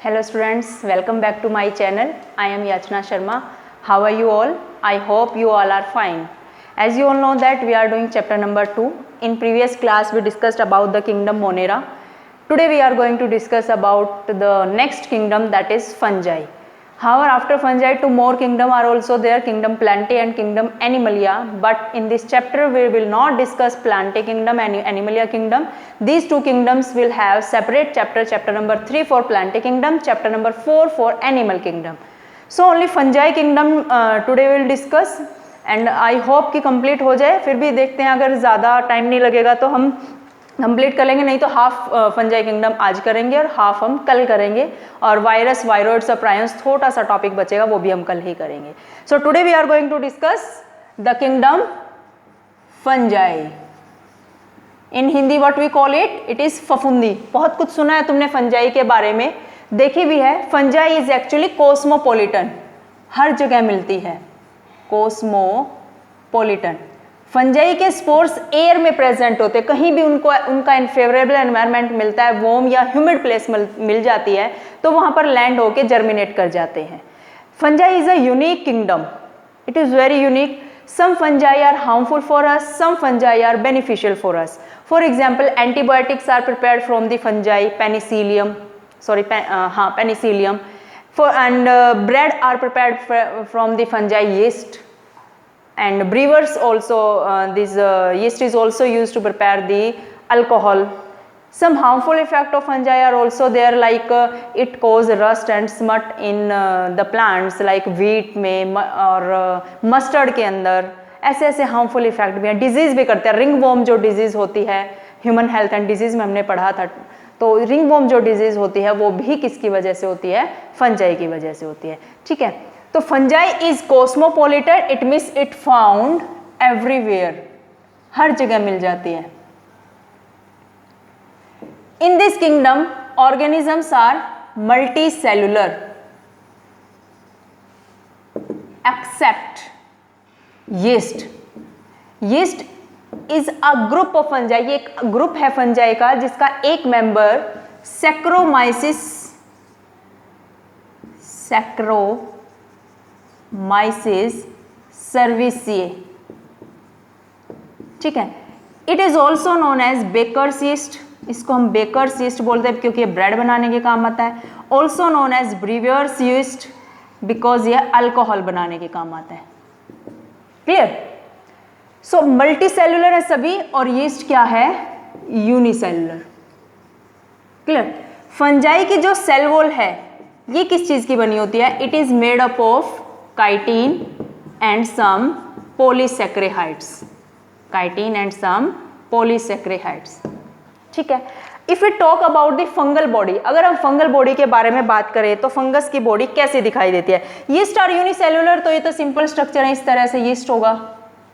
Hello students, welcome back to my channel. I am Yachna Sharma. How are you all? I hope you all are fine. As you all know that we are doing chapter number 2. In previous class we discussed about the kingdom Monera. Today we are going to discuss about the next kingdom, that is fungi. However, after fungi two more kingdom are also there, kingdom Plantae and kingdom Animalia, but in this chapter we will not discuss Plantae kingdom and Animalia kingdom. These two kingdoms will have separate chapter, chapter number 3 for Plantae kingdom, chapter number 4 for Animal kingdom. So only fungi kingdom today we will discuss and I hope कि complete हो जाए. फिर भी देखते हैं, अगर ज़्यादा time नहीं लगेगा तो हम कंप्लीट कर लेंगे, नहीं तो हाफ फंजाई किंगडम आज करेंगे और हाफ हम कल करेंगे, और वायरस, वायरोइड्स और प्रायंस थोड़ा सा टॉपिक बचेगा, वो भी हम कल ही करेंगे. So today we are going to discuss the kingdom fungi. In Hindi what we call it, it is फफूंदी. बहुत कुछ सुना है तुमने फंजाई के बारे में, देखी भी है. फंजाई इज एक्चुअली कोस्मोपोलिटन, हर जगह मिलती है. कोस्मोपोलिटन. फंजाई के स्पोर्स एयर में प्रेजेंट होते हैं, कहीं भी उनको उनका इनफेवरेबल एनवायरनमेंट मिलता है, वार्म या ह्यूमिड प्लेस मिल जाती है, तो वहाँ पर लैंड होके जर्मिनेट कर जाते हैं. Fungi is a unique kingdom, it is very unique. Some fungi are harmful for us, some fungi are beneficial for us. For example, antibiotics are prepared from the fungi, penicillium, penicillium. And bread are prepared from the fungi yeast. And brewers also, this yeast is also used to prepare the alcohol. Some harmful effect of fungi are also there, like it cause rust and smut in the plants, like wheat में और mustard के अंदर. ऐसे ऐसे harmful effect भी हैं. Disease भी करते हैं. रिंगवॉर्म जो डिजीज़ होती है, ह्यूमन हेल्थ एंड डिजीज़ में हमने पढ़ा था, तो रिंगवॉर्म जो डिजीज़ होती है वो भी किसकी वजह से होती है? फंजाई की वजह से होती है. ठीक है. तो fungi is cosmopolitan, it means it found everywhere, हर जगह मिल जाती है. In this kingdom organisms are multi cellular except yeast. Yeast is a group of fungi. ये एक ग्रुप है फंजाई का जिसका एक मेंबर सैक्रोमाइसिस सर्विसिए. ठीक है. It is also known as bakers yeast. इसको हम बेकर्स यीस्ट बोलते हैं क्योंकि ये ब्रेड बनाने के काम आता है. Also known as brewers yeast because ये अल्कोहल बनाने के काम आता है. क्लियर. सो मल्टी सेलुलर है सभी, और यीस्ट क्या है? यूनिसेलुलर. क्लियर. फंजाई की जो सेल वॉल है ये किस चीज की बनी होती है? It is made up of chitin and some polysaccharides. Chitin and some polysaccharides. ठीक है. If we talk about the fungal body, अगर हम फंगल बॉडी के बारे में बात करें तो फंगस की बॉडी कैसे दिखाई देती है? यीस्ट आर यूनिसेलुलर, तो ये तो सिंपल स्ट्रक्चर है, इस तरह से यीस्ट होगा,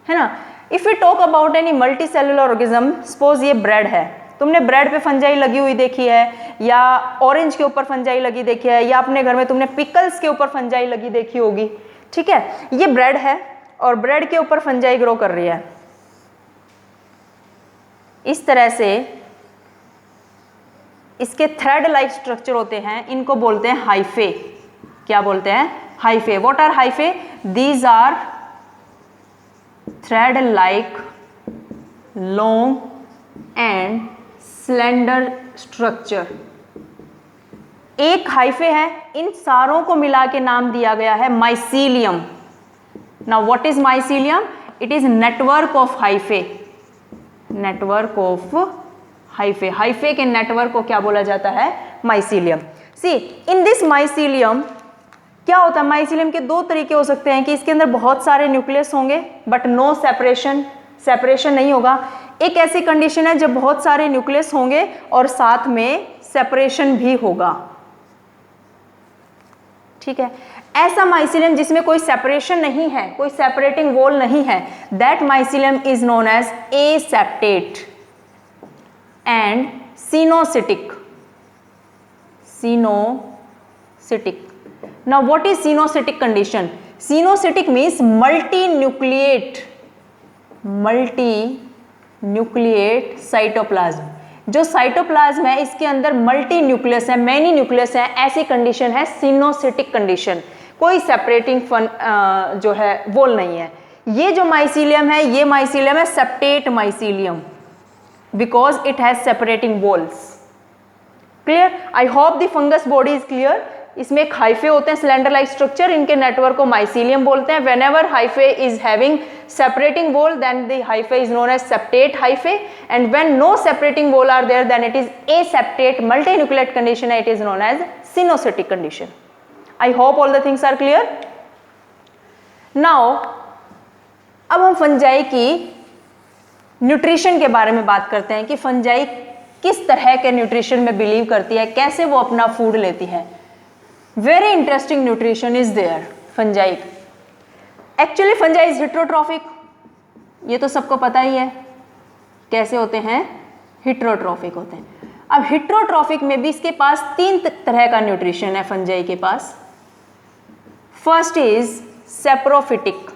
है ना. If we talk about any multi cellular organism, suppose ये ब्रेड है, तुमने ब्रेड पे फंजाई लगी हुई देखी है, या ऑरेंज के ऊपर फंजाई लगी देखी है, या अपने घर में तुमने पिकल्स के ऊपर फंजाई लगी देखी होगी. ठीक है. ये ब्रेड है और ब्रेड के ऊपर फंजाई ग्रो कर रही है. इस तरह से इसके थ्रेड लाइक स्ट्रक्चर होते हैं, इनको बोलते हैं हाइफे. क्या बोलते हैं? Hyphae. What are hyphae? These are thread like long and slender structure. एक हाइफे है, इन सारों को मिला के नाम दिया गया है mycelium. Now what is mycelium? It is network of hyphae. Network of hyphae. Hyphae के नेटवर्क को क्या बोला जाता है? Mycelium. See in this mycelium क्या होता है? माइसीलियम के दो तरीके हो सकते हैं कि इसके अंदर बहुत सारे न्यूक्लियस होंगे बट नो सेपरेशन नहीं होगा. एक ऐसी कंडीशन है जब बहुत सारे न्यूक्लियस होंगे और साथ में सेपरेशन भी होगा. ठीक है. ऐसा माइसीलियम जिसमें कोई सेपरेशन नहीं है, कोई सेपरेटिंग वॉल नहीं है, that mycelium is known as aseptate and coenocytic. Coenocytic. Now what is coenocytic condition? Coenocytic means multi nucleate cytoplasm. जो साइटोप्लाज्म है इसके अंदर मल्टी न्यूक्लियस है, मैनी न्यूक्लियस है, ऐसी कंडीशन है सिनोसिटिक कंडीशन, कोई सेपरेटिंग जो है वॉल नहीं है। ये जो माइसीलियम है ये माइसीलियम है septate mycelium because it has separating walls. Clear? I hope the fungus body is clear. इसमें एक हाइफे होते हैं सिलेंडर लाइक स्ट्रक्चर, इनके नेटवर्क को माइसीलियम बोलते हैं। Whenever hyphae is having separating wall then the hyphae is known as septate hyphae, and when no separating wall are there then it is aseptate multinucleate condition, it is known as sinusotic condition. I hope all the things are clear. Now अब हम fungi की nutrition के बारे में बात करते हैं कि फंजाई किस तरह के न्यूट्रिशन में बिलीव करती है, कैसे वो अपना फूड लेती है। Very interesting nutrition is there fungi. Actually fungi is heterotrophic, ये तो सबको पता ही है। कैसे होते हैं? हिट्रोट्रॉफिक होते हैं। अब हिट्रोट्रॉफिक में भी इसके पास 3 तरह का न्यूट्रिशन है फंजाई के पास। First is saprophytic,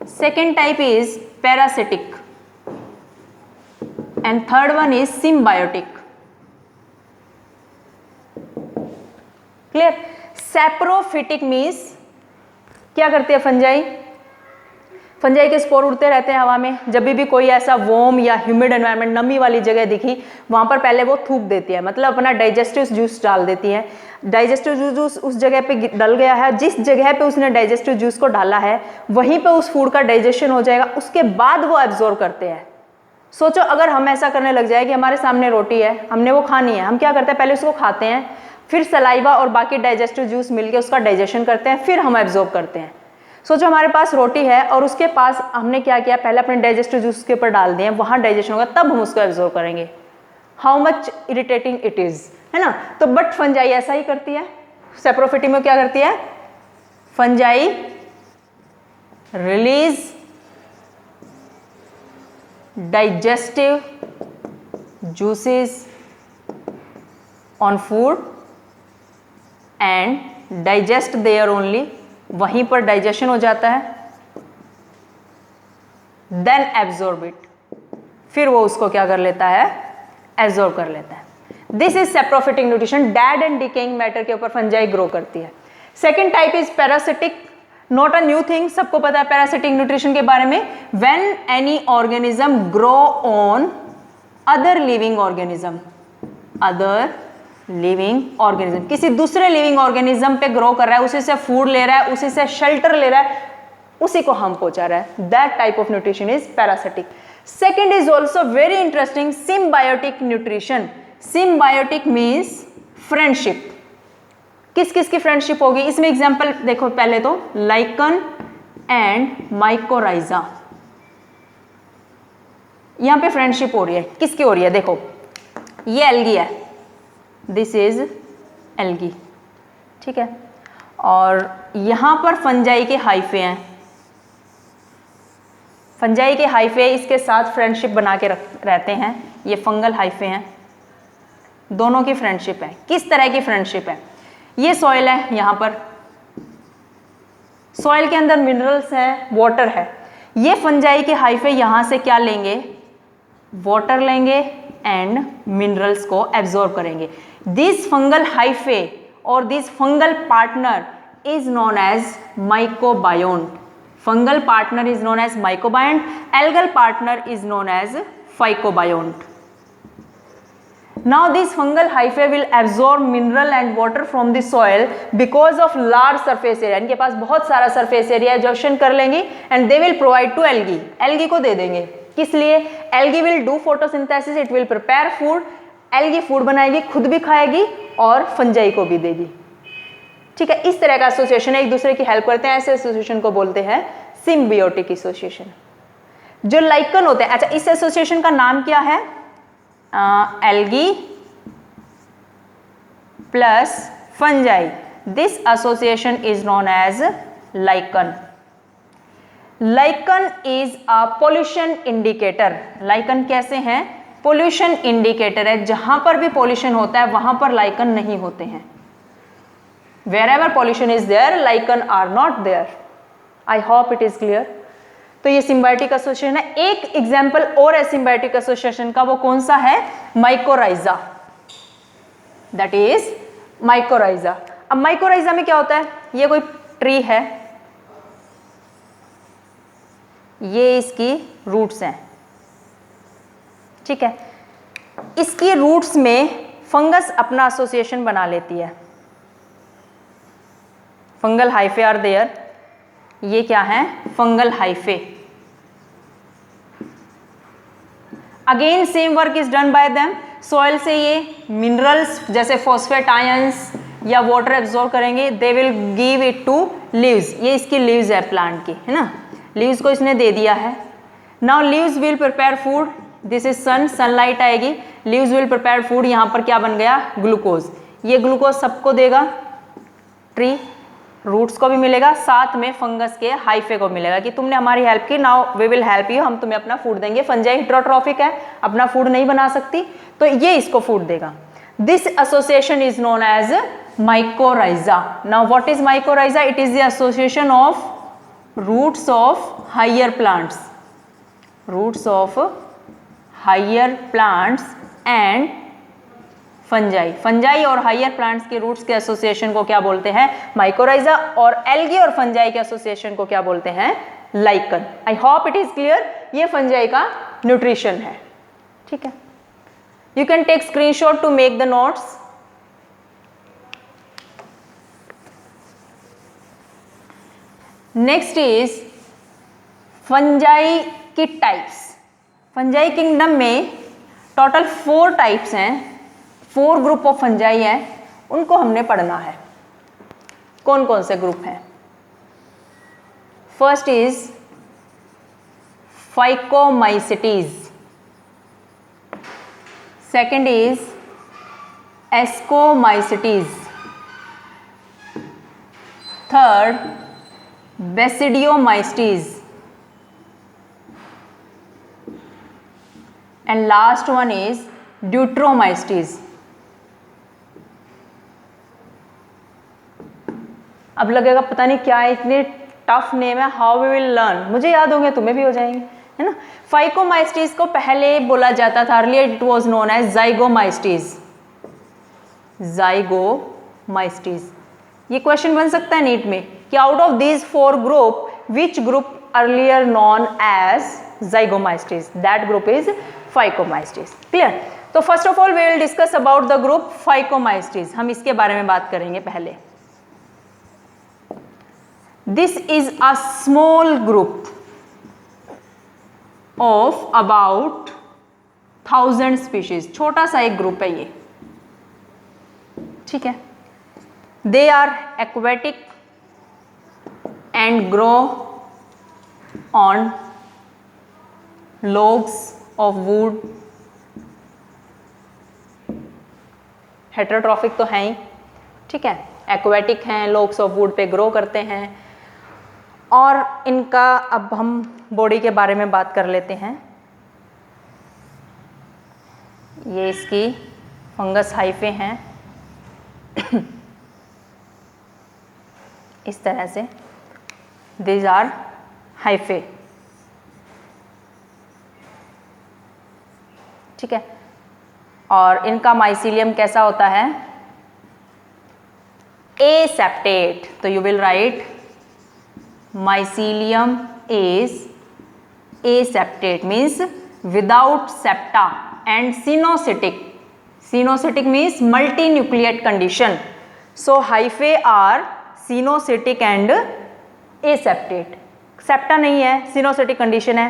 second type is parasitic and third one is symbiotic. Clear? Saprophytic means क्या करती है फंजाई? फंजाई के स्पोर उड़ते रहते हैं हवा में। जब भी कोई ऐसा वॉर्म या ह्यूमिड एनवायरनमेंट, नमी वाली जगह दिखी, वहां पर पहले वो थूक देती है, मतलब अपना डाइजेस्टिव जूस डाल देती है। डाइजेस्टिव जूस उस जगह पे डल गया है, जिस जगह पे उसने डाइजेस्टिव जूस को डाला है वहीं पे उस फूड का डाइजेशन हो जाएगा, उसके बाद वो एब्जॉर्ब करते हैं। सोचो अगर हम ऐसा करने लग जाए कि हमारे सामने रोटी है, हमने वो खानी है, हम क्या करते हैं? पहले उसको खाते हैं, फिर सलाइवा और बाकी डाइजेस्टिव जूस मिलके उसका डाइजेशन करते हैं, फिर हम एब्जॉर्ब करते हैं। सोचो हमारे पास रोटी है और उसके पास हमने क्या किया? पहले अपने डाइजेस्टिव जूस के ऊपर डाल दिए, वहां डाइजेशन होगा तब हम उसको एब्जॉर्ब करेंगे। How much irritating it is, है ना? तो बट फंजाई ऐसा ही करती है। सेप्रोफिटिक में क्या करती है? Fungi release digestive juices on food and digest their only, वहीं पर डाइजेशन हो जाता है, देन एब्जॉर्ब इट, फिर वो उसको क्या कर लेता है? एब्जॉर्ब कर लेता है। This is saprophytic nutrition. Dead and decaying matter के ऊपर फंजाई ग्रो करती है। Second type is parasitic, not a new thing, सबको पता है पैरासिटिक न्यूट्रिशन के बारे में। When any organism grow on other living organism, other living organism, किसी दूसरे लिविंग ऑर्गेनिज्म पे ग्रो कर रहा है, उसी से फूड ले रहा है, उसी से शेल्टर ले रहा है, उसी को हार्म पहुंचा रहा है, that type of nutrition is parasitic. Second is also very interesting, symbiotic nutrition. Symbiotic means friendship. किस किस की फ्रेंडशिप होगी? इसमें एग्जाम्पल देखो, पहले तो लाइकन एंड माइकोराइजा, यहां पे फ्रेंडशिप हो रही है। किसकी हो रही है? देखो ये एल्गी है, दिस इज एल्गी, ठीक है, और यहां पर फंजाई के हाइफे हैं। फंजाई के हाइफे इसके साथ फ्रेंडशिप बना के रहते हैं। ये फंगल हाइफे हैं, दोनों की फ्रेंडशिप है। किस तरह की फ्रेंडशिप है? ये सॉइल है, यहां पर सॉइल के अंदर मिनरल्स हैं, वाटर है। ये फंजाई के हाइफे यहां से क्या लेंगे? वाटर लेंगे एंड मिनरल्स को एब्जॉर्ब करेंगे। दिस फंगल हाइफे और this fungal partner is known as mycobiont. Fungal partner is known as mycobiont, algal partner is known as phycobiont. Now this fungal hyphae will absorb mineral and water from the soil because of large surface area. इनके पास बहुत सारा surface area absorption कर लेंगी and they will provide to algae. algae को दे देंगे। किस लिए? algae will do photosynthesis, it will prepare food. algae food बनाएगी, खुद भी खाएगी और फंजाई को भी देगी। ठीक है, इस तरह का एसोसिएशन है, एक दूसरे की हेल्प करते हैं, ऐसे एसोसिएशन को बोलते हैं सिम्बियोटिक एसोसिएशन। जो लाइकन होते हैं, अच्छा इस एसोसिएशन का नाम क्या है? Algae plus fungi, this association is known as lichen. Lichen is a pollution indicator. Lichen कैसे हैं? पोल्यूशन इंडिकेटर है, जहां पर भी पोल्यूशन होता है वहां पर लाइकन नहीं होते हैं। Wherever pollution is there, lichen are not there. I hope it is clear. तो ये सिम्बायोटिक एसोसिएशन है। एक एग्जाम्पल और है सिम्बायोटिक एसोसिएशन का, वो कौन सा है? Mycorrhiza, that is mycorrhiza. अब माइकोराइजा में क्या होता है? ये कोई ट्री है, ये इसकी रूट्स हैं, ठीक है। इसकी रूट्स में फंगस अपना एसोसिएशन बना लेती है, फंगल हाइफे आर देयर। ये क्या है? Fungal hyphae. Again same work is done by them. Soil से ये मिनरल्स जैसे फॉस्फेट आयंस या वाटर एब्जॉर्ब करेंगे, they will give it to leaves. ये इसकी लीव्स है प्लांट की, है ना, लीव्स को इसने दे दिया है। Now leaves will prepare food, this is sun, sunlight आएगी, लीव्स विल प्रिपेयर फूड। यहाँ पर क्या बन गया? ग्लूकोज। ये ग्लूकोज सबको देगा, ट्री रूट्स को भी मिलेगा, साथ में फंगस के हाइफे को मिलेगा कि तुमने हमारी हेल्प की, now we will help you, हम तुम्हें अपना फूड देंगे। फंजाई हेटेरोट्रॉफिक है, अपना फूड नहीं बना सकती, तो ये इसको फूड देगा। This association is known as mycorrhiza. Now what is mycorrhiza? It is the association of roots of higher plants, roots of higher plants and fungi. Fungi और हायर प्लांट्स के रूट्स के एसोसिएशन को क्या बोलते हैं? Mycorrhiza. और algae और fungi के एसोसिएशन को क्या बोलते हैं? Lichen. I hope it is clear. ये फंजाई का न्यूट्रिशन है, ठीक है। You can take screenshot to make the notes. Next is fungi की टाइप्स। फंजाई किंगडम में टोटल 4 टाइप्स हैं, 4 ग्रुप ऑफ फंजाई हैं, उनको हमने पढ़ना है। कौन कौन से ग्रुप हैं? First is phycomycetes, second is ascomycetes, third basidiomycetes, and last one is Deuteromycetes. अब लगेगा पता नहीं क्या है, इतने टफ नेम है, हाउ वी विल लर्न। मुझे याद होंगे, तुम्हें भी हो जाएंगे, है ना। फाइकोमाइसिटीज को पहले बोला जाता था, earlier it was known as zygomycetes, zygomycetes. ये क्वेश्चन बन सकता है नीट में कि out of these 4 group which group earlier known as zygomycetes? That group is phycomycetes. Clear? तो first of all we will discuss about the group phycomycetes. हम इसके बारे में बात करेंगे पहले। This is a small group of about 1000 species. छोटा सा एक ग्रुप है ये, ठीक है। They are aquatic and grow on logs of wood. Heterotrophic तो हैं ही, ठीक है, एक्वेटिक हैं, लोग्स ऑफ वुड पे ग्रो करते हैं। और इनका अब हम बॉडी के बारे में बात कर लेते हैं। ये इसकी फंगस हाइफे हैं इस तरह से, दीज आर हाइफे, ठीक है। और इनका माइसीलियम कैसा होता है? एसेप्टेट। तो you will right mycelium is aseptate, means without septa, and cynocytic. Cynocytic means multinucleate condition. So hyphae are cynocytic and aseptate. septa नहीं है, cynocytic condition है।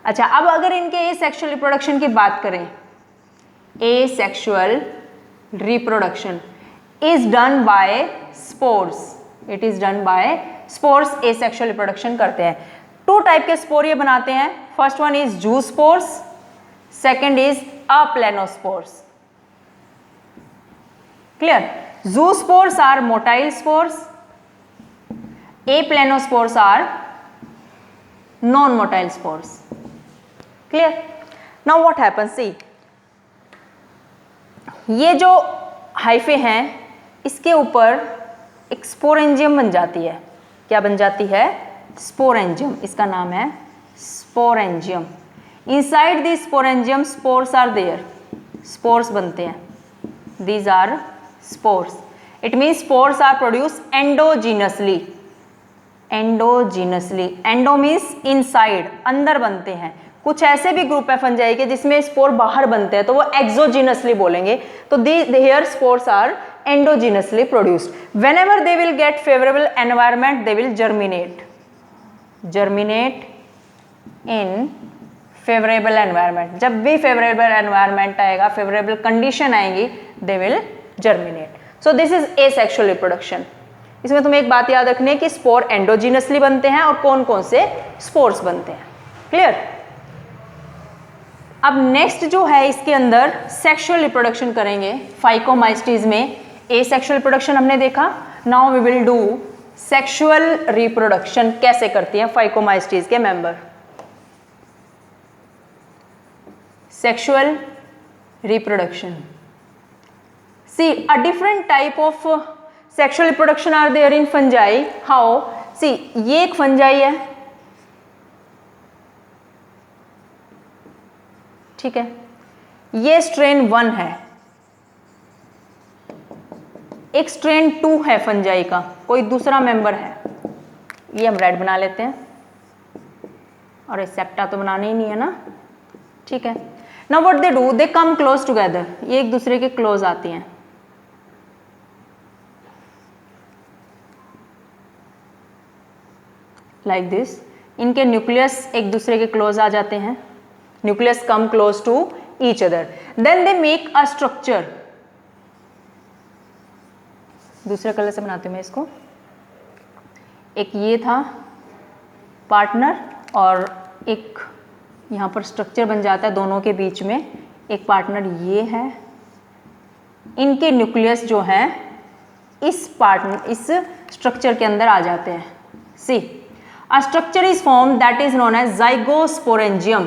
अच्छा, अब अगर इनके asexual reproduction की बात करें, asexual reproduction is done by spores. It is done by spores asexual reproduction करते हैं। 2 टाइप के स्पोर ये बनाते हैं। First one is zoospores, second is aplanospores. Clear? Zoospores are motile spores, aplanospores are non motile spores. Clear? Now what happens, see ये जो hyphae हैं इसके ऊपर एक स्पोरेंजियम बन जाती है। क्या बन जाती है? स्पोरेंजियम। इसका नाम है sporangium. Inside the sporangium spores are there, spores बनते हैं, these are spores. It means spores are produce endogenously, endogenously, endo means inside, अंदर बनते हैं। कुछ ऐसे भी ग्रुप है फंजाई के जिसमें स्पोर बाहर बनते हैं तो वो एक्सोजीनसली बोलेंगे, तो there spores are endogenously produced. Whenever they will get favourable environment they will germinate, germinate in favourable environment. जब भी फेवरेबल एनवायरनमेंट आएगा, फेवरेबल कंडीशन आएंगी, they will germinate. So this is asexual reproduction. इसमें तुम्हें एक बात याद रखनी है कि स्पोर एंडोजीनसली बनते हैं और कौन कौन से स्पोर्स बनते हैं। क्लियर? अब नेक्स्ट जो है इसके अंदर सेक्सुअल रिप्रोडक्शन करेंगे फाइकोमाइस्टीज में। एसेक्सुअल रिप्रोडक्शन हमने देखा, now we will do sexual reproduction कैसे करती हैं फाइकोमाइस्टीज के member. Sexual reproduction, see a different type of sexual reproduction are there in fungi. How? See ये एक फंजाई है, ठीक है, ये स्ट्रेन 1 है, एक स्ट्रेन 2 है फंजाई का, कोई दूसरा मेंबर है, ये हम रेड बना लेते हैं, और सेप्टा तो बनाना ही नहीं है ना, ठीक है। Now what they do, they come close together, ये एक दूसरे के क्लोज आती हैं, लाइक दिस। इनके न्यूक्लियस एक दूसरे के क्लोज आ जाते हैं, nucleus come close to each other, then they make a structure. दूसरे कलर से बनाती हूं मैं इसको। एक ये था पार्टनर और एक यहाँ पर स्ट्रक्चर बन जाता है दोनों के बीच में, एक पार्टनर ये है। इनके न्यूक्लियस जो है इस पार्टनर, इस स्ट्रक्चर के अंदर आ जाते हैं। सी a structure is formed that is known as zygosporangium,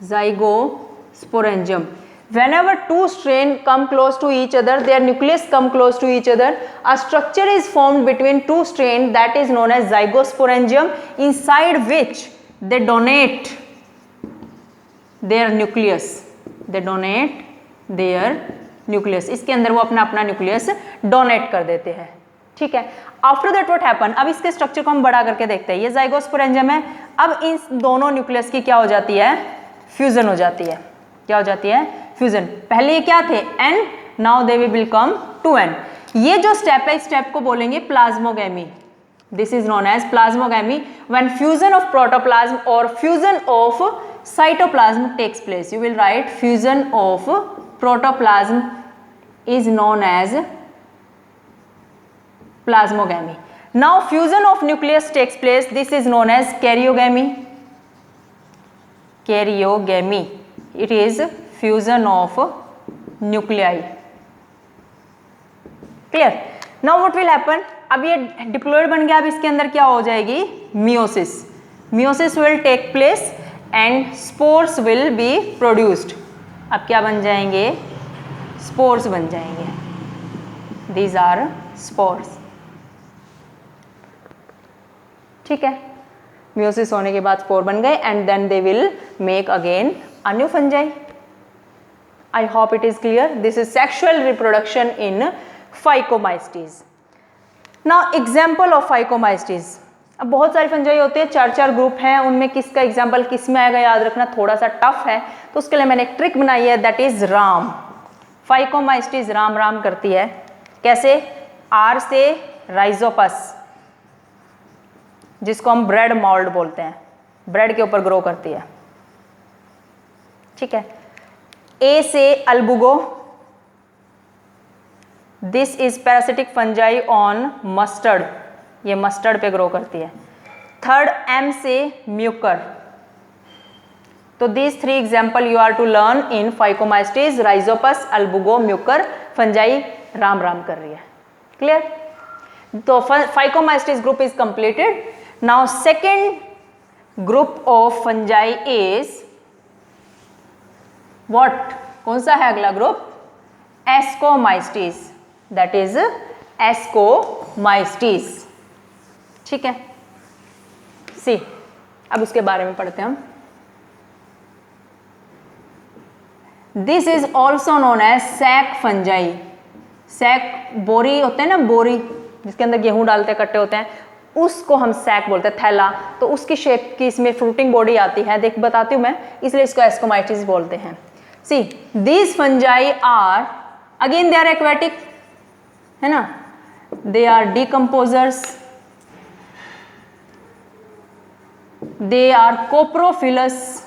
zygosporangium। whenever two strain come close to each other, their nucleus come close to each other, a structure is formed between two strain that is known as zygosporangium, inside which they donate their nucleus, they donate their nucleus। इसके अंदर वो अपना अपना nucleus donate कर देते हैं, ठीक है। आफ्टर दैट व्हाट हैपन, अब इसके स्ट्रक्चर को हम बड़ा करके देखते हैं। ये ज़ाइगोस्पोरेंजियम है, अब इन दोनों न्यूक्लियस की क्या हो जाती है, फ्यूजन हो जाती है। क्या हो जाती है, फ्यूजन। पहले ये क्या थे, N, now they will become 2N। ये जो स्टेप है, इस स्टेप को बोलेंगे plasmogamy. This is known as plasmogamy. When fusion of protoplasm और fusion of cytoplasm takes place, you will write fusion of protoplasm is known as plasmogamy. Now fusion of nucleus takes place, this is known as karyogamy. Karyogamy, it is fusion of nuclei. Clear? Now what will happen, अब ये diploid बन गया, अब इसके अंदर क्या हो जाएगी, meiosis. Meiosis will take place and spores will be produced. अब क्या बन जाएंगे, स्पोर्स बन जाएंगे। These are spores, ठीक है। म्यूसिस होने के बाद स्पोर बन गए and then they will make again a new fungi. I hope it is clear. This is sexual reproduction in phycomycetes. Now example of phycomycetes. अब बहुत सारी फंजाई होते हैं, 4-4 ग्रुप हैं, उनमें किसका एग्जाम्पल किस में आएगा याद रखना थोड़ा सा टफ है, तो उसके लिए मैंने एक ट्रिक बनाई है, दैट इज राम। फाइकोमाइस्टीज राम राम करती है, कैसे, आर से राइजोपस, जिसको हम ब्रेड मोल्ड बोलते हैं, ब्रेड के ऊपर ग्रो करती है, ठीक है। ए से Albugo, this is parasitic fungi on mustard, ये मस्टर्ड पे ग्रो करती है। थर्ड एम से म्यूकर। तो these 3 example you are to learn in phycomycetes, Rhizopus, Albugo, Mucor. Fungi Ram Ram कर रही है, क्लियर। तो phycomycetes group is completed. Now second group of fungi is what, कौन सा है अगला ग्रुप, एस्कोमाइस्टीज, दैट इज एस्कोमाइस्टीज, ठीक है। सी अब उसके बारे में पढ़ते हैं हम। This is also known as sac fungi. Sac बोरी होते हैं ना, बोरी जिसके अंदर गेहूं डालते कट्टे होते हैं, उसको हम सैक बोलते हैं, थैला। तो उसकी शेप की इसमें फ्रूटिंग बॉडी आती है, देख बताती हूँ मैं, इसलिए इसको एस्कोमाइटिस बोलते हैं। See these fungi are again they are aquatic, है ना, they are decomposers, they are coprophilous.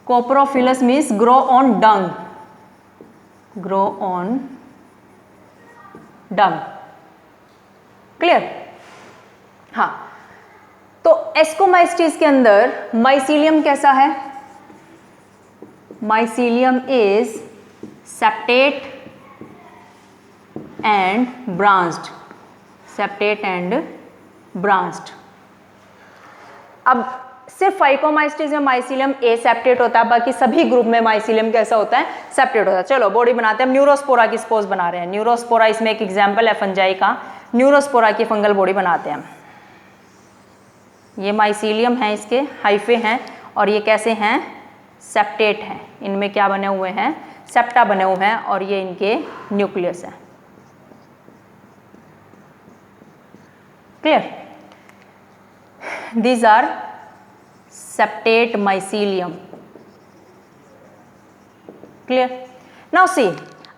Coprophilous means grow on dung, grow on dung. Clear? हाँ, तो एस्कोमाइस्टीज के अंदर माइसीलियम कैसा है? Mycelium is septate and branched, septate and branched. अब सिर्फ फाइकोमाइस्टीज में माइसीलियम ए सेप्टेट होता है, बाकी सभी ग्रुप में माइसीलियम कैसा होता है? सेप्टेट होता है। चलो बॉडी बनाते हैं, हम न्यूरोस्पोरा की सपोज बना रहे हैं। न्यूरोस्पोरा इसमें एक एग्जाम्पल है फंजाई का, न्यूरोस्पोरा की फंगल बॉडी बनाते हैं हम। ये माइसीलियम है, इसके हाइफे हैं, और ये कैसे हैं? सेप्टेट हैं। इनमें क्या बने हुए हैं? सेप्टा बने हुए हैं, और ये इनके न्यूक्लियस है। Clear? These are septate mycelium. Clear? Now see,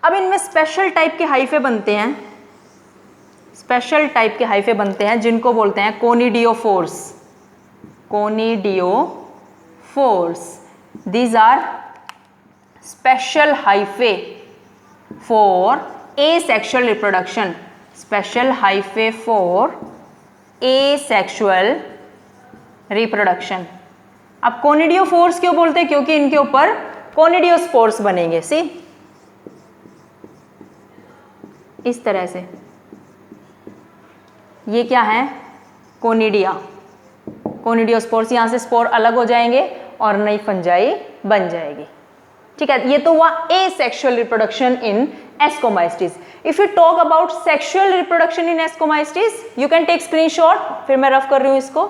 अब इनमें स्पेशल टाइप के हाइफे बनते हैं, स्पेशल टाइप के हाइफे बनते हैं जिनको बोलते हैं conidiophores. Conidiophores, these are special hyphae for asexual reproduction, special hyphae for asexual reproduction. अब कोनिडियोफोर्स क्यों बोलते हैं? क्योंकि इनके ऊपर कोनिडियोस्पोर्स बनेंगे। सी इस तरह से, ये क्या है? Conidia, conidiospores. यहाँ से स्पोर अलग हो जाएंगे और नई फंजाई बन जाएगी। ठीक है, ये तो हुआ asexual reproduction in ascomycetes. If you talk about sexual reproduction in ascomycetes, you can take screenshot, फिर मैं रफ कर रही हूं इसको।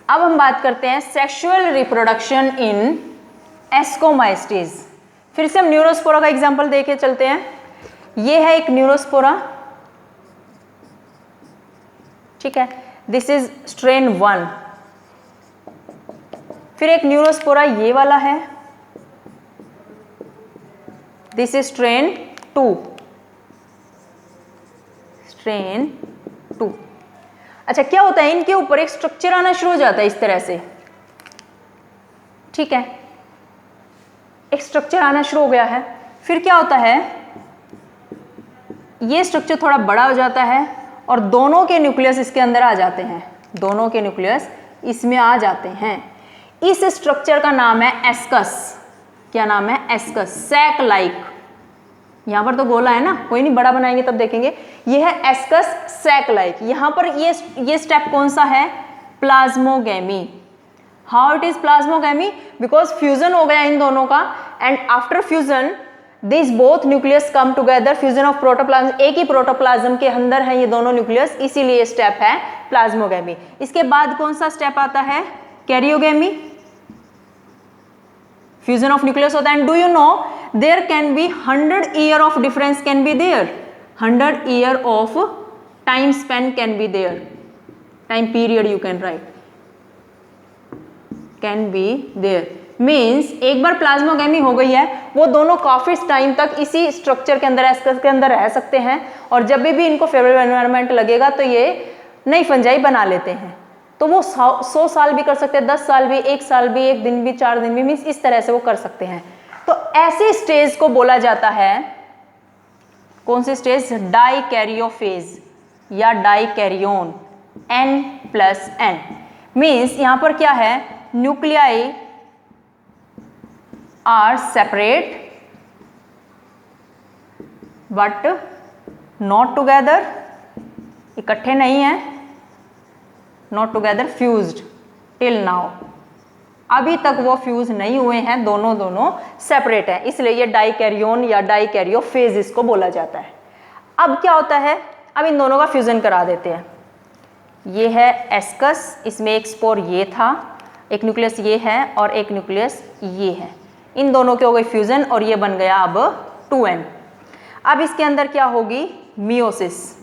अब हम बात करते हैं सेक्सुअल रिप्रोडक्शन इन एस्कोमाइस्टीज। फिर से हम न्यूरोस्पोरा का एग्जांपल देके चलते हैं। ये है एक न्यूरोस्पोरा, ठीक है, दिस इज स्ट्रेन 1। फिर एक न्यूरोस्पोरा ये वाला है, दिस इज स्ट्रेन 2, स्ट्रेन 2। अच्छा, क्या होता है? इनके ऊपर एक स्ट्रक्चर आना शुरू हो जाता है इस तरह से, ठीक है, एक स्ट्रक्चर आना शुरू हो गया है। फिर क्या होता है? ये स्ट्रक्चर थोड़ा बड़ा हो जाता है और दोनों के न्यूक्लियस इसके अंदर आ जाते हैं, दोनों के न्यूक्लियस इसमें आ जाते हैं। इस स्ट्रक्चर का नाम है एस्कस। क्या नाम है? Ascus, sac like. यहां पर तो गोला है ना, कोई नहीं, बड़ा बनाएंगे तब देखेंगे। ये है एस्कस सैक लाइक। यहां पर ये स्टेप कौन सा है? Plasmogamy. How it is plasmogamy? Because fusion हो गया इन दोनों का, and after fusion this both nucleus come together, fusion of protoplasm, एक ही प्रोटोप्लाज्म के अंदर है ये दोनों न्यूक्लियस, इसीलिए स्टेप है प्लाज्मोगेमी। इसके बाद कौन सा स्टेप आता है? कैरियोगेमी, फ्यूजन ऑफ न्यूक्लियस होता है। And do you know there can be 100 year of difference can be there, 100 year of time span can be there, time period you can write, can be there. Means एक बार plasmogamy हो गई है, वो दोनों काफी टाइम तक इसी स्ट्रक्चर के अंदर, एस्कस के अंदर रह सकते हैं, और जब भी इनको फेवरेबल एनवायरनमेंट लगेगा तो ये नई फंजाई बना लेते हैं। तो वो 100 साल भी कर सकते हैं, 10 साल भी, 1 साल भी, 1 दिन भी, 4 दिन भी, मीन्स इस तरह से वो कर सकते हैं। तो ऐसे स्टेज को बोला जाता है, कौन सी स्टेज? डाइकैरियोफेज या डाइकैरियोन, N+N। मीन्स यहां पर क्या है? Nuclei are separate but not together, इकट्ठे नहीं है, not together fused till now, अभी तक वो फ्यूज नहीं हुए हैं, दोनों सेपरेट है, इसलिए ये डाइकैरियोन या डाइकैरियोफेज इसको बोला जाता है। अब क्या होता है? अब इन दोनों का फ्यूज़न करा देते हैं। ये है एस्कस, इसमें एक स्पोर ये था, एक न्यूक्लियस ये है और एक न्यूक्लियस ये है। इन दोनों के हो गई फ्यूज़न और ये बन गया अब 2n। अब इसके अंदर क्या होगी? Meiosis.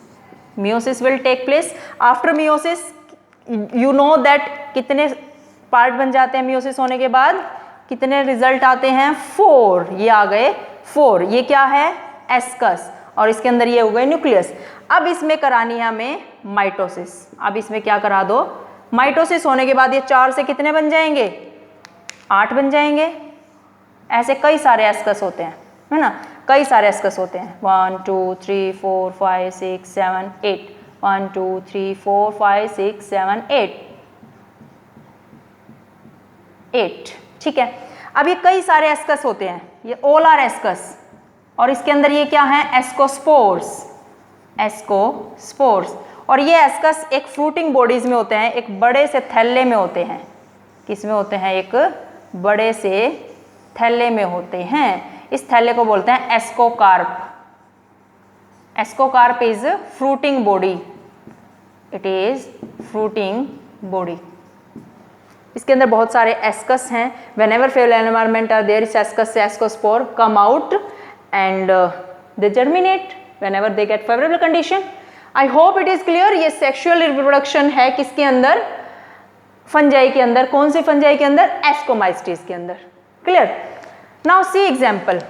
Meiosis will take place. After meiosis you know that कितने पार्ट बन जाते हैं मियोसिस होने के बाद? कितने रिजल्ट आते हैं? 4। ये आ गए 4। ये क्या है? एस्कस। और इसके अंदर ये हो गए न्यूक्लियस। अब इसमें करानी है हमें माइटोसिस। अब इसमें क्या करा दो? माइटोसिस होने के बाद ये 4 से कितने बन जाएंगे? 8 बन जाएंगे। ऐसे कई सारे एस्कस होते हैं, है ना? कई सारे एस्कस होते हैं। 1 2 3 4 5 6 7 8। 1 2 3 4 5 6 7 8। ठीक है। अब ये कई सारे एस्कस होते हैं, ये ऑल आर एस्कस। और इसके अंदर ये क्या है? एस्कोस्पोर्स। एस्कोस्पोर्स। और ये एस्कस एक फ्रूटिंग बॉडीज में होते हैं, एक बड़े से थैले में होते हैं। किस में होते हैं? एक बड़े से थैले में होते हैं। इस थैले को बोलते हैं ascocarp. Ascocarp is fruiting body. It is fruiting body. इसके अंदर बहुत सारे एस्कस हैं। whenever favorable environment are there, इस एस्कस से ascospore come out and they germinate whenever they get favorable condition. I hope it is clear. ये sexual reproduction है किसके अंदर? फंजाई के अंदर। कौन से फंजाई के अंदर? एस्कोमाइस्टीज के अंदर। क्लियर? नाउ सी एग्जाम्पल।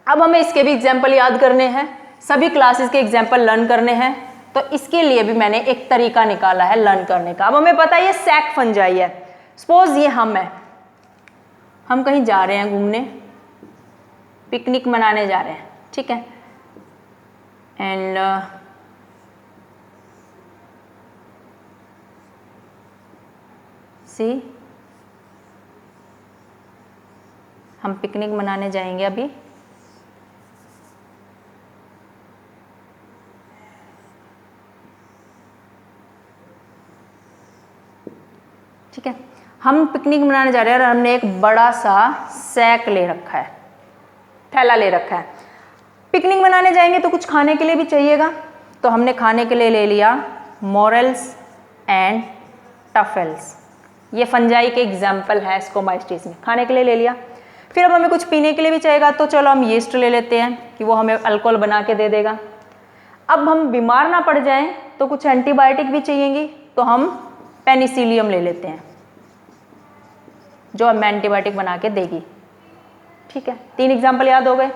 अब हमें इसके भी एग्जाम्पल याद करने हैं, सभी क्लासेस के एग्जाम्पल लर्न करने हैं। तो इसके लिए भी मैंने एक तरीका निकाला है लर्न करने का। अब हमें पता है ये सैक फंजाई है। सपोज ये हम कहीं जा रहे हैं घूमने, पिकनिक मनाने जा रहे हैं, ठीक है? एंड सी हम पिकनिक मनाने जाएंगे अभी। ठीक है, हम पिकनिक मनाने जा रहे हैं और हमने एक बड़ा सा सैक ले रखा है, थैला ले रखा है। पिकनिक मनाने जाएंगे तो कुछ खाने के लिए भी चाहिएगा, तो हमने खाने के लिए ले लिया मोरेल्स एंड टफेल्स। ये फंजाई के एग्जाम्पल है एस्कोमाइस्टीज में। खाने के लिए ले लिया। फिर अब हमें कुछ पीने के लिए भी चाहिएगा, तो चलो हम यीस्ट ले लेते हैं कि वो हमें अल्कोहल बना के दे देगा। अब हम बीमार ना पड़ जाएं तो कुछ एंटीबायोटिक भी चाहिएंगी, तो हम पेनिसिलियम ले लेते हैं जो हमें एंटीबायोटिक बना के देगी। ठीक है, 3 एग्जाम्पल याद हो गए।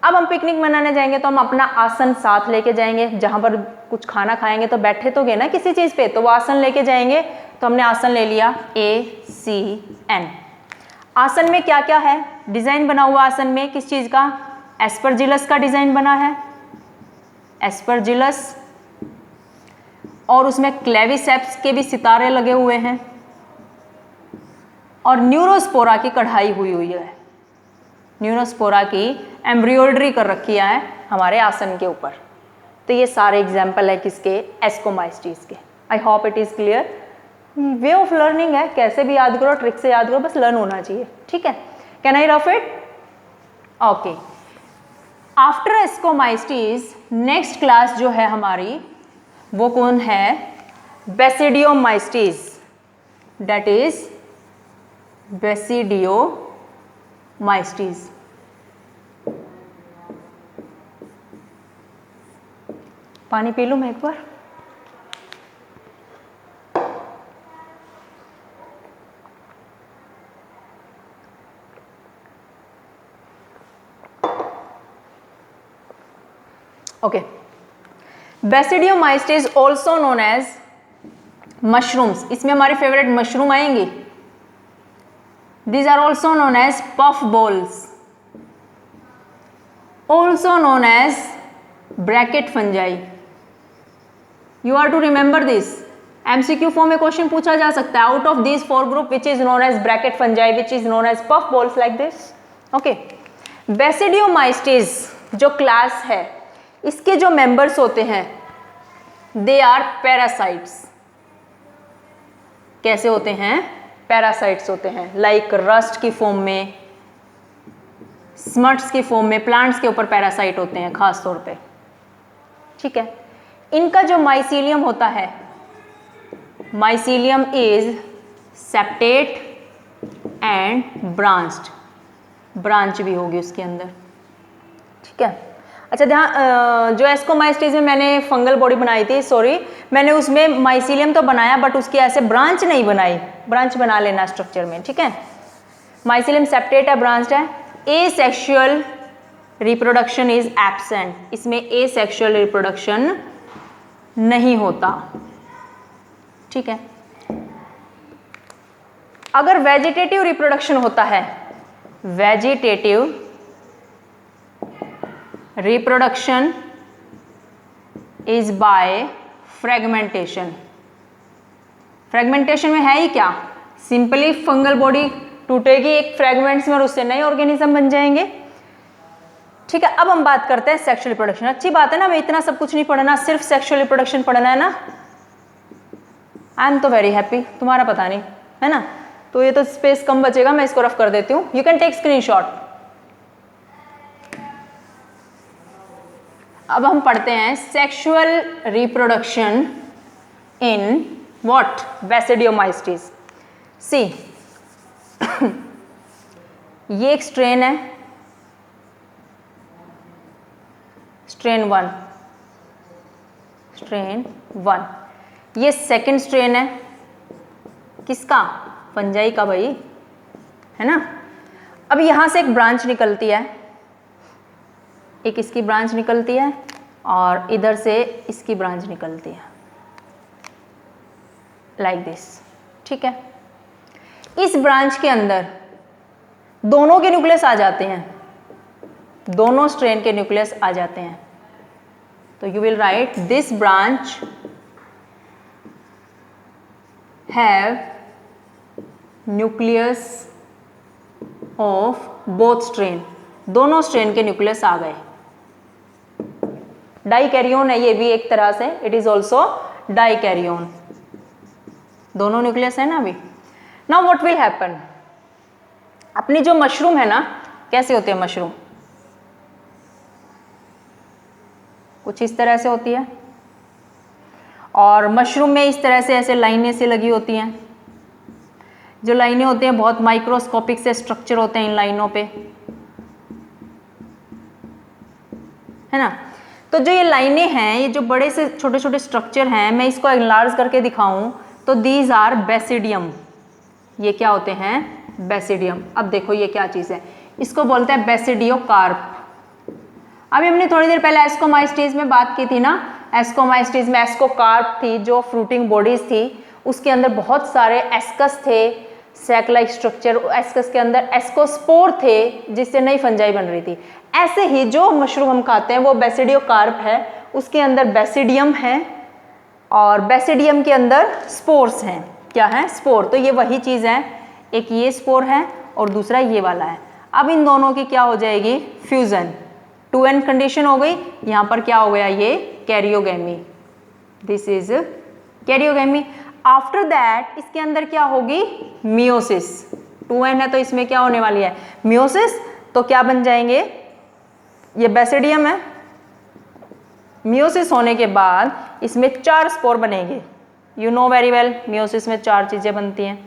अब हम पिकनिक मनाने जाएंगे तो हम अपना आसन साथ लेके जाएंगे। जहाँ पर कुछ खाना खाएंगे तो बैठे तो गए ना किसी चीज़ पे, तो वो आसन लेके जाएंगे। तो हमने आसन ले लिया ACN। आसन में क्या क्या है? डिज़ाइन बना हुआ आसन में किस चीज़ का? एस्परजिलस का डिज़ाइन बना है, एस्परजिलस। और उसमें क्लेविसेप्स के भी सितारे लगे हुए हैं और न्यूरोस्पोरा की कढ़ाई हुई है। न्यूरोस्पोरा की एम्ब्रियोइडरी कर रखी है हमारे आसन के ऊपर। तो ये सारे एग्जाम्पल है किसके? एस्कोमाइस्टीज के। आई hope it is clear. Way of learning है, कैसे भी याद करो, ट्रिक से याद करो, बस लर्न होना चाहिए। ठीक है, can I rough it? Okay. After ascomycetes next class जो है हमारी वो कौन है? बेसिडियोमाइस्टीज। That is basidiomycetes. पानी पी लूं मैं एक बार। Okay, basidiomycetes also known as mushrooms. इसमें हमारे फेवरेट मशरूम आएंगी। These are also known as puff balls, also known as bracket fungi. You are to remember this. MCQ form में क्वेश्चन पूछा जा सकता है। Out of these 4 group which is known as bracket fungi, which is known as puff balls like this. Okay. Basidiomystes जो class है, इसके जो members होते हैं they are parasites. कैसे होते हैं? पैरासाइट्स होते हैं। लाइक रस्ट की फॉर्म में, स्मट्स की फॉर्म में, प्लांट्स के ऊपर पैरासाइट होते हैं खास तौर पे। ठीक है, इनका जो माइसीलियम होता है, mycelium is septate and branched, branch भी होगी उसके अंदर, ठीक है। अच्छा ध्यान, जो एस्कोमाइस्टीज में मैंने फंगल बॉडी बनाई थी, सॉरी, मैंने उसमें माइसीलियम तो बनाया बट उसकी ऐसे ब्रांच नहीं बनाई, ब्रांच बना लेना स्ट्रक्चर में, ठीक है। माइसीलियम सेप्टेट है, ब्रांच्ड है। एसेक्सुअल रिप्रोडक्शन इज एब्सेंट, इसमें एसेक्सुअल रिप्रोडक्शन नहीं होता, ठीक है। अगर वेजिटेटिव रिप्रोडक्शन होता है, vegetative reproduction is by fragmentation. Fragmentation में है ही क्या, सिंपली फंगल बॉडी टूटेगी एक फ्रेगमेंट्स में और उससे नए ऑर्गेनिज्म बन जाएंगे, ठीक है। अब हम बात करते हैं सेक्सुअल रिप्रोडक्शन। अच्छी बात है ना, मैं इतना सब कुछ नहीं पढ़ना, सिर्फ सेक्सुअल रिप्रोडक्शन पढ़ना है ना। आई एम तो वेरी हैप्पी, तुम्हारा पता नहीं है ना। तो ये तो स्पेस कम बचेगा, मैं इसको रफ कर देती हूँ, यू कैन टेक स्क्रीनशॉट। अब हम पढ़ते हैं सेक्सुअल रिप्रोडक्शन इन व्हाट, बेसिडियोमाइस्टीज। सी ये एक स्ट्रेन है, स्ट्रेन 1, स्ट्रेन 1। ये सेकंड स्ट्रेन है, किसका, फंजाई का भाई, है ना। अब यहां से एक ब्रांच निकलती है, एक इसकी ब्रांच निकलती है और इधर से इसकी ब्रांच निकलती है, लाइक दिस, ठीक है। इस ब्रांच के अंदर दोनों के न्यूक्लियस आ जाते हैं, दोनों स्ट्रेन के न्यूक्लियस आ जाते हैं। तो you will right this branch have nucleus of both strain, दोनों स्ट्रेन के न्यूक्लियस आ गए। डाइकैरियोन है ये भी एक तरह से, इट इज ऑल्सो डाइकैरियोन, दोनों न्यूक्लियस है ना अभी। नाउ व्हाट विल हैपन, अपनी जो मशरूम है ना, कैसे होती है मशरूम, कुछ इस तरह से होती है, और मशरूम में इस तरह से ऐसे लाइनें से लगी होती हैं। जो लाइनें होती हैं बहुत माइक्रोस्कोपिक से स्ट्रक्चर होते हैं इन लाइनों पे, है ना। तो जो ये लाइनें हैं, ये जो बड़े से छोटे छोटे स्ट्रक्चर हैं, मैं इसको एनलार्ज करके दिखाऊं तो दीज आर बेसिडियम, ये क्या होते हैं, बेसिडियम। अब देखो ये क्या चीज़ है, इसको बोलते हैं बेसिडियोकार्प। अभी हमने थोड़ी देर पहले एस्कोमाइस्टीज में बात की थी ना, एस्कोमाइस्टीज में एस्कोकार्प थी जो फ्रूटिंग बॉडीज थी, उसके अंदर बहुत सारे एस्कस थे, सैक लाइक स्ट्रक्चर, एस्कस के अंदर एस्कोस्पोर थे जिससे नई फंजाई बन रही थी। ऐसे ही जो मशरूम हम खाते हैं वो बेसिडियोकार्प है, उसके अंदर बेसिडियम है और बेसिडियम के अंदर स्पोर्स हैं। क्या है, स्पोर। तो ये वही चीज़ है, एक ये स्पोर है और दूसरा ये वाला है। अब इन दोनों की क्या हो जाएगी, फ्यूजन, 2n कंडीशन हो गई। यहाँ पर क्या हो गया, ये karyogamy, this is karyogamy. After that इसके अंदर क्या होगी, मियोसिस। 2n है तो इसमें क्या होने वाली है, मियोसिस। तो क्या बन जाएंगे, ये बेसिडियम है, मियोसिस होने के बाद इसमें 4 स्पोर बनेंगे। You know very well, meiosis में 4 चीजें बनती हैं।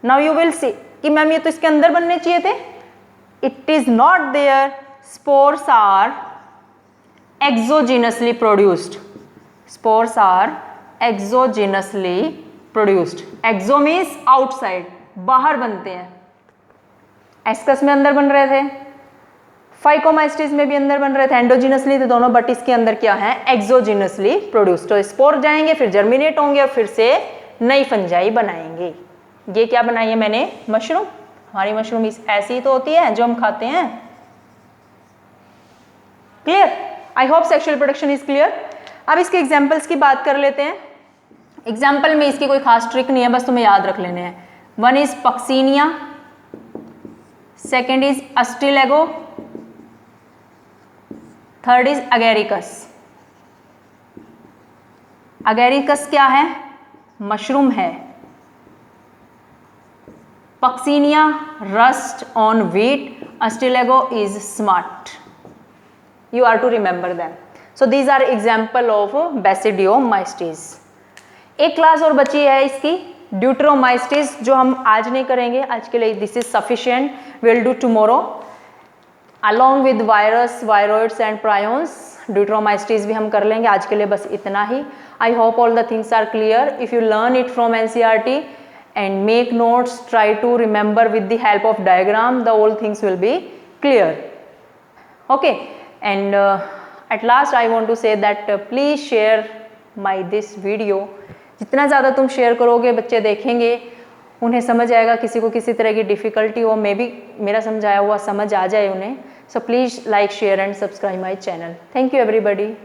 नाउ यू विल सी कि मैम ये तो इसके अंदर बनने चाहिए थे, it is not there, spores are exogenously produced, spores are exogenously produced. Exo means outside, बाहर बनते हैं। एस्कस में अंदर बन रहे थे, फाइकोमाइस्टीज में भी अंदर बन रहे थे, एंडोजिनसली थे दोनों, बट इसके अंदर क्या है, एक्सोजिनसली प्रोड्यूस्ड। तो स्पोर जाएंगे, फिर जर्मिनेट होंगे और फिर से नई फंजाई बनाएंगे। ये क्या बनाई है मैंने, मशरूम। हमारी मशरूम ऐसी तो होती है जो हम खाते हैं। Clear, I hope sexual reproduction is clear. अब इसके एग्जाम्पल्स की बात कर लेते हैं। एग्जाम्पल में इसकी कोई खास ट्रिक नहीं है, बस तुम्हें याद रख लेने हैं। 1 is Puccinia, 2nd is Ustilago, 3rd is Agaricus. Agaricus क्या है, मशरूम है। Puccinia rust on wheat, Astilago is smart. You are to remember them. So these are example of Basidiomystes. एक क्लास और बची है इसकी ड्यूट्रोमाइस्टिस, जो हम आज नहीं करेंगे, आज के लिए this is sufficient, will do tomorrow along with virus, viroids and prions. Deuteromycetes भी हम कर लेंगे, आज के लिए बस इतना ही. I hope all the things are clear. If you learn it from NCERT and make notes, try to remember with the help of diagram, the all things will be clear. Okay, and at last I want to say that please share my this video. जितना ज़्यादा तुम share करोगे, बच्चे देखेंगे, उन्हें समझ आएगा. किसी को किसी तरह की डिफ़िकल्टी हो, मे बी मेरा समझाया हुआ समझ आ जाए उन्हें. So please like, share and subscribe my channel. Thank you everybody.